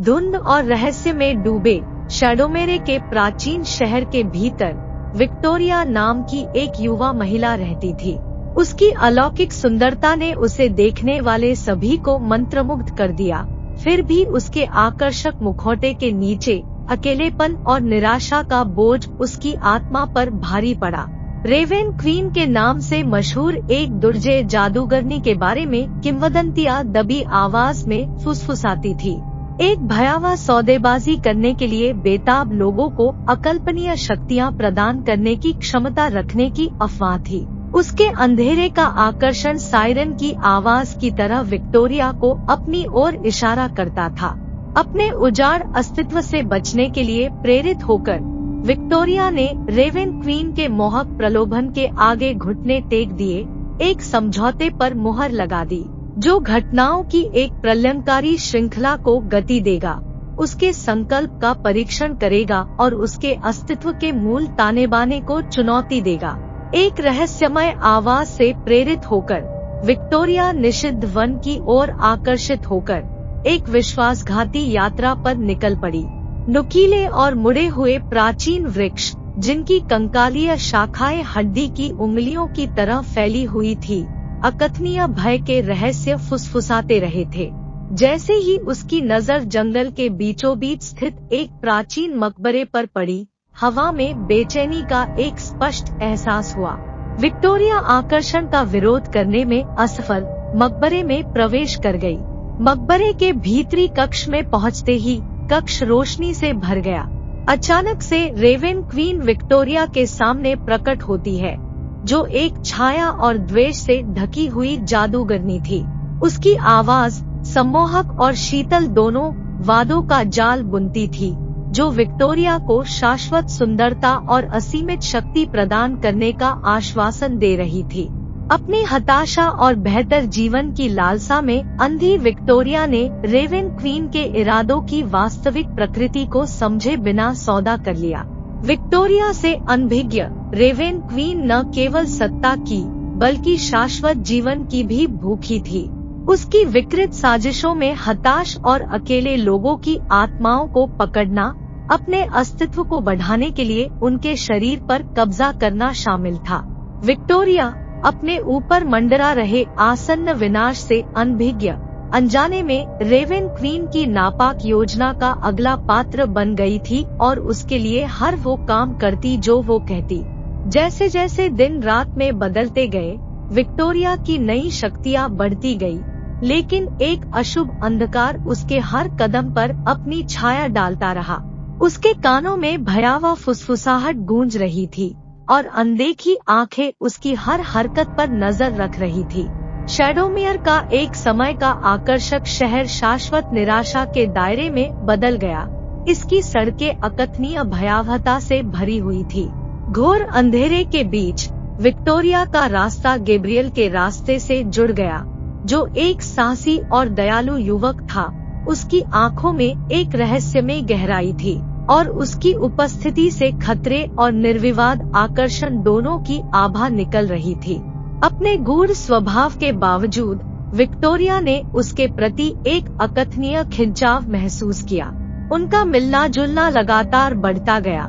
धुंध और रहस्य में डूबे शैडोमेरे के प्राचीन शहर के भीतर विक्टोरिया नाम की एक युवा महिला रहती थी। उसकी अलौकिक सुंदरता ने उसे देखने वाले सभी को मंत्रमुग्ध कर दिया। फिर भी उसके आकर्षक मुखौटे के नीचे अकेलेपन और निराशा का बोझ उसकी आत्मा पर भारी पड़ा। रेवेन क्वीन के नाम से मशहूर एक दुर्जय जादूगरनी के बारे में किंवदंतियां दबी आवाज में फुसफुसाती थी। एक भयावह सौदेबाजी करने के लिए बेताब लोगों को अकल्पनीय शक्तियां प्रदान करने की क्षमता रखने की अफवाह थी। उसके अंधेरे का आकर्षण सायरन की आवाज की तरह विक्टोरिया को अपनी ओर इशारा करता था। अपने उजाड़ अस्तित्व से बचने के लिए प्रेरित होकर विक्टोरिया ने रेवेन क्वीन के मोहक प्रलोभन के आगे घुटने टेक दिए, एक समझौते पर मुहर लगा दी जो घटनाओं की एक प्रलयंकारी श्रृंखला को गति देगा, उसके संकल्प का परीक्षण करेगा और उसके अस्तित्व के मूल ताने बाने को चुनौती देगा। एक रहस्यमय आवाज से प्रेरित होकर विक्टोरिया निषिद्ध वन की ओर आकर्षित होकर एक विश्वासघाती यात्रा पर निकल पड़ी। नुकीले और मुड़े हुए प्राचीन वृक्ष, जिनकी कंकालीय शाखाएं हड्डी की उंगलियों की तरह फैली हुई थी, अकथनीय भय के रहस्य फुसफुसाते रहे थे। जैसे ही उसकी नजर जंगल के बीचों बीच स्थित एक प्राचीन मकबरे पर पड़ी, हवा में बेचैनी का एक स्पष्ट एहसास हुआ। विक्टोरिया आकर्षण का विरोध करने में असफल मकबरे में प्रवेश कर गई। मकबरे के भीतरी कक्ष में पहुंचते ही कक्ष रोशनी से भर गया। अचानक से रेवेन क्वीन विक्टोरिया के सामने प्रकट होती है, जो एक छाया और द्वेष से ढकी हुई जादूगरनी थी। उसकी आवाज सम्मोहक और शीतल दोनों वादों का जाल बुनती थी, जो विक्टोरिया को शाश्वत सुंदरता और असीमित शक्ति प्रदान करने का आश्वासन दे रही थी। अपनी हताशा और बेहतर जीवन की लालसा में अंधी विक्टोरिया ने रेवेन क्वीन के इरादों की वास्तविक प्रकृति को समझे बिना सौदा कर लिया। विक्टोरिया से अनभिज्ञ रेवेन क्वीन न केवल सत्ता की बल्कि शाश्वत जीवन की भी भूखी थी। उसकी विकृत साजिशों में हताश और अकेले लोगों की आत्माओं को पकड़ना, अपने अस्तित्व को बढ़ाने के लिए उनके शरीर पर कब्जा करना शामिल था। विक्टोरिया अपने ऊपर मंडरा रहे आसन्न विनाश से अनभिज्ञ अनजाने में रेवेन क्वीन की नापाक योजना का अगला पात्र बन गई थी और उसके लिए हर वो काम करती जो वो कहती। जैसे जैसे दिन रात में बदलते गए, विक्टोरिया की नई शक्तियाँ बढ़ती गई, लेकिन एक अशुभ अंधकार उसके हर कदम पर अपनी छाया डालता रहा। उसके कानों में भयावह फुसफुसाहट गूंज रही थी और अनदेखी आंखें उसकी हर हरकत पर नजर रख रही थी। शैडोमेयर का एक समय का आकर्षक शहर शाश्वत निराशा के दायरे में बदल गया। इसकी सड़कें अकथनीय भयावहता से भरी हुई थी। घोर अंधेरे के बीच विक्टोरिया का रास्ता गैब्रियल के रास्ते से जुड़ गया, जो एक साहसी और दयालु युवक था। उसकी आंखों में एक रहस्यमय गहराई थी और उसकी उपस्थिति से खतरे और निर्विवाद आकर्षण दोनों की आभा निकल रही थी। अपने गूढ़ स्वभाव के बावजूद विक्टोरिया ने उसके प्रति एक अकथनीय खिंचाव महसूस किया। उनका मिलना जुलना लगातार बढ़ता गया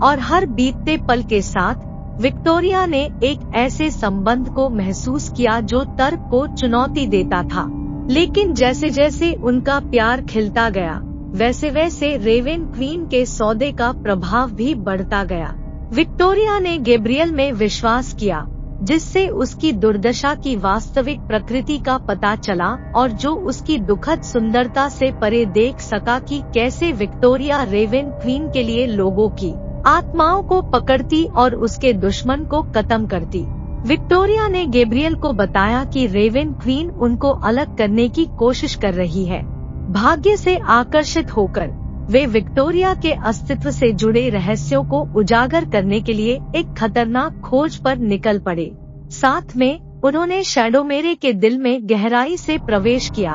और हर बीतते पल के साथ विक्टोरिया ने एक ऐसे संबंध को महसूस किया जो तर्क को चुनौती देता था। लेकिन जैसे जैसे उनका प्यार खिलता गया, वैसे वैसे रेवेन क्वीन के सौदे का प्रभाव भी बढ़ता गया। विक्टोरिया ने गैब्रियल में विश्वास किया, जिससे उसकी दुर्दशा की वास्तविक प्रकृति का पता चला और जो उसकी दुखद सुंदरता से परे देख सका कि कैसे विक्टोरिया रेवेन क्वीन के लिए लोगों की आत्माओं को पकड़ती और उसके दुश्मन को खत्म करती। विक्टोरिया ने गैब्रियल को बताया कि रेवेन क्वीन उनको अलग करने की कोशिश कर रही है। भाग्य से आकर्षित होकर वे विक्टोरिया के अस्तित्व से जुड़े रहस्यों को उजागर करने के लिए एक खतरनाक खोज पर निकल पड़े। साथ में उन्होंने शैडोमेरे के दिल में गहराई से प्रवेश किया,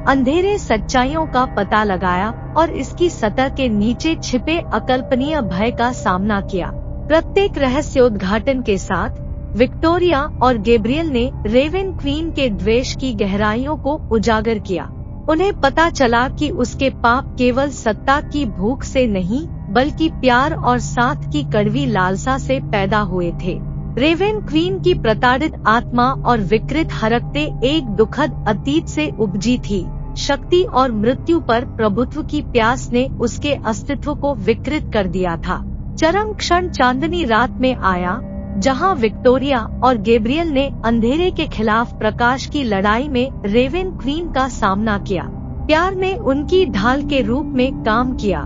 अंधेरे सच्चाइयों का पता लगाया और इसकी सतह के नीचे छिपे अकल्पनीय भय का सामना किया। प्रत्येक रहस्योद्घाटन के साथ विक्टोरिया और गैब्रियल ने रेवेन क्वीन के द्वेष की गहराइयों को उजागर किया। उन्हें पता चला कि उसके पाप केवल सत्ता की भूख से नहीं बल्कि प्यार और साथ की कड़वी लालसा से पैदा हुए थे। रेवेन क्वीन की प्रताड़ित आत्मा और विकृत हरकतें एक दुखद अतीत से उपजी थी। शक्ति और मृत्यु पर प्रभुत्व की प्यास ने उसके अस्तित्व को विकृत कर दिया था। चरम क्षण चांदनी रात में आया, जहां विक्टोरिया और गैब्रियल ने अंधेरे के खिलाफ प्रकाश की लड़ाई में रेवेन क्वीन का सामना किया। प्यार ने उनकी ढाल के रूप में काम किया,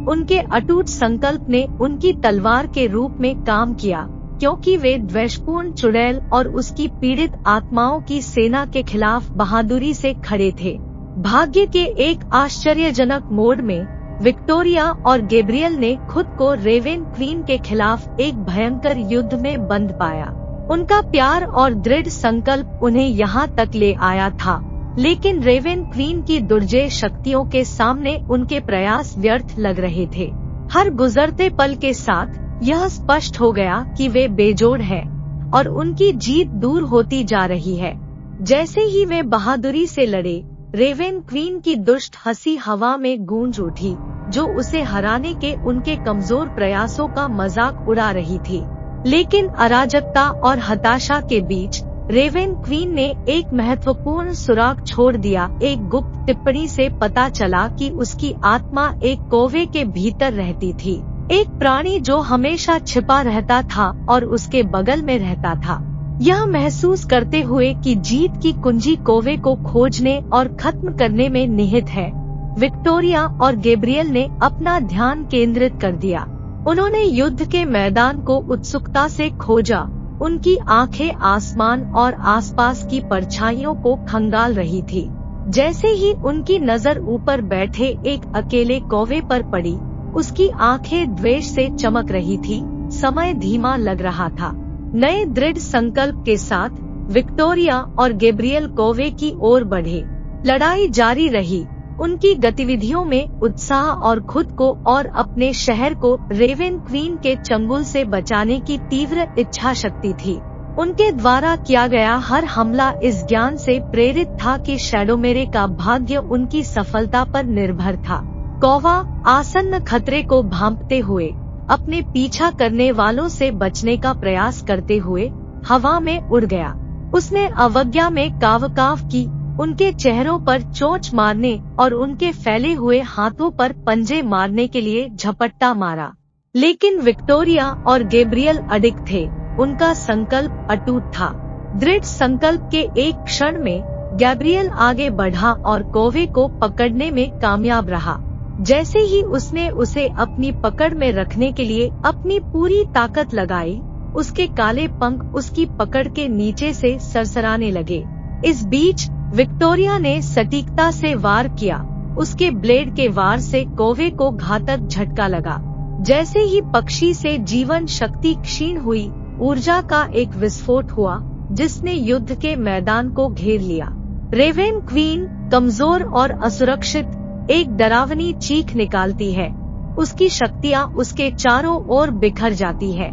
उनके अटूट संकल्प ने उनकी तलवार के रूप में काम किया, क्योंकि वे द्वेषपूर्ण चुड़ैल और उसकी पीड़ित आत्माओं की सेना के खिलाफ बहादुरी से खड़े थे। भाग्य के एक आश्चर्यजनक मोड़ में विक्टोरिया और गैब्रियल ने खुद को रेवेन क्वीन के खिलाफ एक भयंकर युद्ध में बंद पाया। उनका प्यार और दृढ़ संकल्प उन्हें यहाँ तक ले आया था, लेकिन रेवेन क्वीन की दुर्जय शक्तियों के सामने उनके प्रयास व्यर्थ लग रहे थे। हर गुजरते पल के साथ यह स्पष्ट हो गया कि वे बेजोड़ हैं और उनकी जीत दूर होती जा रही है। जैसे ही वे बहादुरी से लड़े, रेवेन क्वीन की दुष्ट हंसी हवा में गूंज उठी, जो उसे हराने के उनके कमजोर प्रयासों का मजाक उड़ा रही थी। लेकिन अराजकता और हताशा के बीच रेवेन क्वीन ने एक महत्वपूर्ण सुराग छोड़ दिया। एक गुप्त टिप्पणी से पता चला कि उसकी आत्मा एक कौवे के भीतर रहती थी, एक प्राणी जो हमेशा छिपा रहता था और उसके बगल में रहता था। यह महसूस करते हुए कि जीत की कुंजी कौवे को खोजने और खत्म करने में निहित है, विक्टोरिया और गैब्रियल ने अपना ध्यान केंद्रित कर दिया। उन्होंने युद्ध के मैदान को उत्सुकता से खोजा। उनकी आंखें आसमान और आसपास की परछाइयों को खंगाल रही थी। जैसे ही उनकी नजर ऊपर बैठे एक अकेले कौवे पर पड़ी, उसकी आंखें द्वेष से चमक रही थी। समय धीमा लग रहा था। नए दृढ़ संकल्प के साथ विक्टोरिया और गैब्रियल कौवे की ओर बढ़े। लड़ाई जारी रही। उनकी गतिविधियों में उत्साह और खुद को और अपने शहर को रेवेन क्वीन के चंगुल से बचाने की तीव्र इच्छा शक्ति थी। उनके द्वारा किया गया हर हमला इस ज्ञान से प्रेरित था कि शैडोमेरे का भाग्य उनकी सफलता पर निर्भर था। कौवा आसन्न खतरे को भांपते हुए अपने पीछा करने वालों से बचने का प्रयास करते हुए हवा में उड़ गया। उसने अवज्ञा में काव-काव की, उनके चेहरों पर चोंच मारने और उनके फैले हुए हाथों पर पंजे मारने के लिए झपट्टा मारा। लेकिन विक्टोरिया और गैब्रियल अडिग थे। उनका संकल्प अटूट था। दृढ़ संकल्प के एक क्षण में गैब्रियल आगे बढ़ा और कौवे को पकड़ने में कामयाब रहा। जैसे ही उसने उसे अपनी पकड़ में रखने के लिए अपनी पूरी ताकत लगाई, उसके काले पंख उसकी पकड़ के नीचे से सरसराने लगे। इस बीच विक्टोरिया ने सटीकता से वार किया। उसके ब्लेड के वार से कौवे को घातक झटका लगा। जैसे ही पक्षी से जीवन शक्ति क्षीण हुई, ऊर्जा का एक विस्फोट हुआ जिसने युद्ध के मैदान को घेर लिया। रेवेन क्वीन कमजोर और असुरक्षित एक डरावनी चीख निकालती है। उसकी शक्तियाँ उसके चारों ओर बिखर जाती है।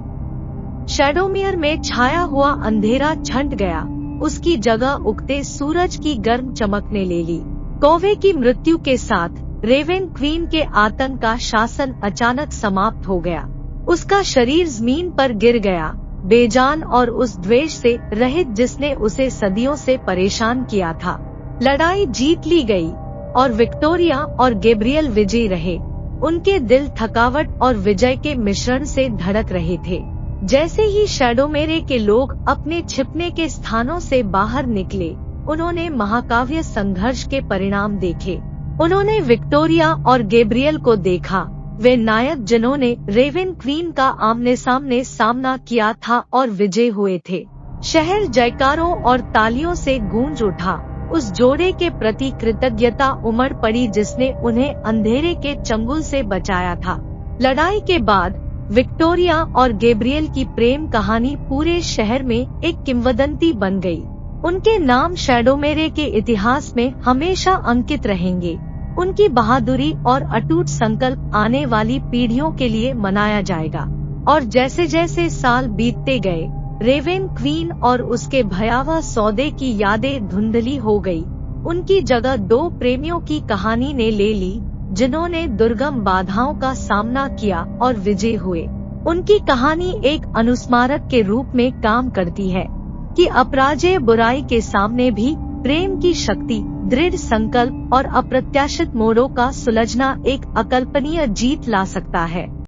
शैडोमेयर में छाया हुआ अंधेरा छंट गया। उसकी जगह उगते सूरज की गर्म चमक ने ले ली। कौवे की मृत्यु के साथ रेवेन क्वीन के आतंक का शासन अचानक समाप्त हो गया। उसका शरीर जमीन पर गिर गया, बेजान और उस द्वेष से रहित जिसने उसे सदियों से परेशान किया था। लड़ाई जीत ली गई और विक्टोरिया और गैब्रियल विजयी रहे। उनके दिल थकावट और विजय के मिश्रण से धड़क रहे थे। जैसे ही शैडोमेरे के लोग अपने छिपने के स्थानों से बाहर निकले, उन्होंने महाकाव्य संघर्ष के परिणाम देखे। उन्होंने विक्टोरिया और गैब्रियल को देखा, वे नायक जिन्होंने रेवेन क्वीन का आमने सामने सामना किया था और विजय हुए थे। शहर जयकारों और तालियों से गूंज उठा। उस जोड़े के प्रति कृतज्ञता उमड़ पड़ी जिसने उन्हें अंधेरे के चंगुल से बचाया था। लड़ाई के बाद विक्टोरिया और गैब्रियल की प्रेम कहानी पूरे शहर में एक किंवदंती बन गई। उनके नाम शैडोमेरे के इतिहास में हमेशा अंकित रहेंगे। उनकी बहादुरी और अटूट संकल्प आने वाली पीढ़ियों के लिए मनाया जाएगा। और जैसे जैसे साल बीतते गए, रेवेन क्वीन और उसके भयावह सौदे की यादें धुंधली हो गई। उनकी जगह दो प्रेमियों की कहानी ने ले ली, जिन्होंने दुर्गम बाधाओं का सामना किया और विजयी हुए। उनकी कहानी एक अनुस्मारक के रूप में काम करती है कि अपराजेय बुराई के सामने भी प्रेम की शक्ति, दृढ़ संकल्प और अप्रत्याशित मोड़ों का सुलझना एक अकल्पनीय जीत ला सकता है।